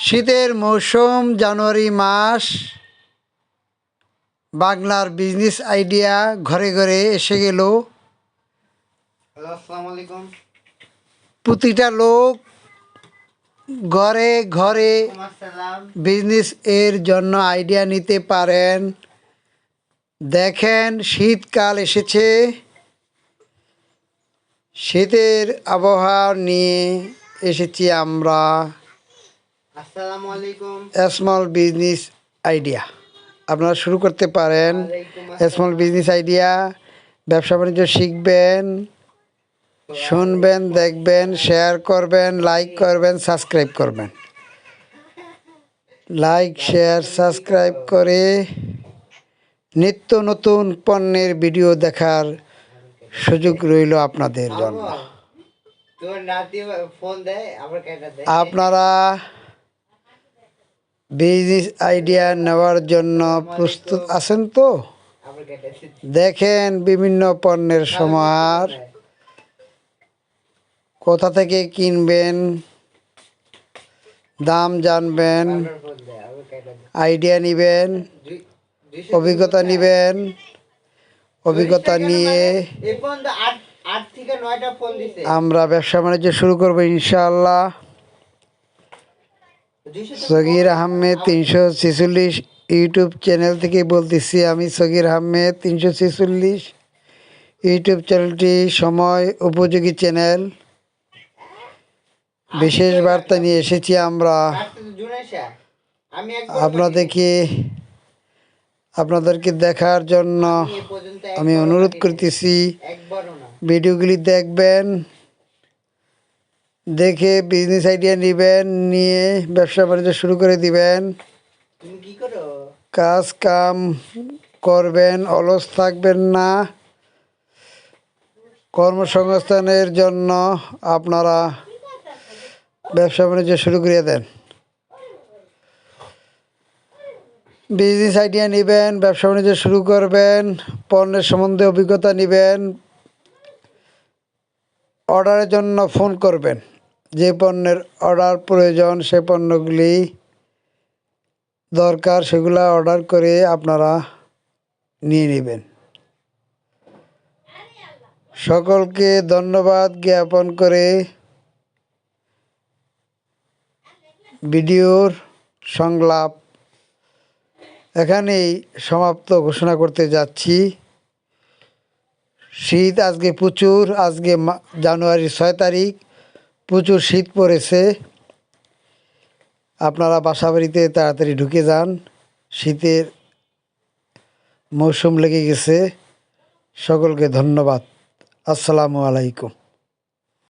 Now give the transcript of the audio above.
শীতের মৌসুম জানুয়ারি মাস। বাংলার বিজনেস আইডিয়া ঘরে ঘরে এসে গেল। আসসালামু আলাইকুম। প্রতিটা লোক ঘরে ঘরে বিজনেস এর জন্য আইডিয়া নিতে পারেন। দেখেন, শীতকাল এসেছে। শীতের আবহাওয়া নিয়ে এসেছি আমরা। আসসালামু আলাইকুম। স্মল বিজনেস আইডিয়া আপনারা শুরু করতে পারেন। স্মল বিজনেস আইডিয়া, ব্যবসা বাণিজ্য শিখবেন, শুনবেন, দেখবেন, শেয়ার করবেন, লাইক করবেন, সাবস্ক্রাইব করবেন। লাইক, শেয়ার, সাবস্ক্রাইব করে নিত্য নতুন পণ্যের ভিডিও দেখার সুযোগ রইল আপনাদের জন্য। আপনারা বিজনেস আইডিয়া নেওয়ার জন্য প্রস্তুত আছেন তো? দেখেন, বিভিন্ন পণ্যের সমাহার, কোথা থেকে কিনবেন, দাম জানবেন, আইডিয়া নেবেন, অভিজ্ঞতা নেবেন। অভিজ্ঞতা নিয়ে আমরা ব্যবসা বাণিজ্য শুরু করবো ইনশাআল্লাহ। সগির আহমেদ 346 ইউটিউব চ্যানেল থেকে বলতেছি আমি। সগির আহমেদ 346 ইউটিউব চ্যানেলটি সময় উপযোগী চ্যানেল। বিশেষ বার্তা নিয়ে এসেছি আমরা আপনাদেরকে দেখার জন্য আমি অনুরোধ করতেছি। ভিডিওগুলি দেখবেন, দেখে বিজনেস আইডিয়া নেবেন, নিয়ে ব্যবসা বাণিজ্য শুরু করে দিবেন। কাজ কাম করবেন, অলস থাকবেন না। কর্মসংস্থানের জন্য আপনারা ব্যবসা বাণিজ্য শুরু করে দেন। বিজনেস আইডিয়া নেবেন, ব্যবসা বাণিজ্য শুরু করবেন, পণ্যের সম্বন্ধে অভিজ্ঞতা নেবেন। অর্ডারের জন্য ফোন করবেন। যে পণ্যের অর্ডার প্রয়োজন, সে পণ্যগুলি দরকার, সেগুলো অর্ডার করে আপনারা নিয়ে নেবেন। সকলকে ধন্যবাদ জ্ঞাপন করে ভিডিওর সংলাপ এখানেই সমাপ্ত ঘোষণা করতে যাচ্ছি। শীত আজকে প্রচুর। আজকে জানুয়ারির 6 তারিখ। প্রচুর শীত পড়েছে। আপনারা বাসা বাড়িতে তাড়াতাড়ি ঢুকে যান, শীতের মৌসুম লেগে গেছে। সকলকে ধন্যবাদ। আসসালামু আলাইকুম।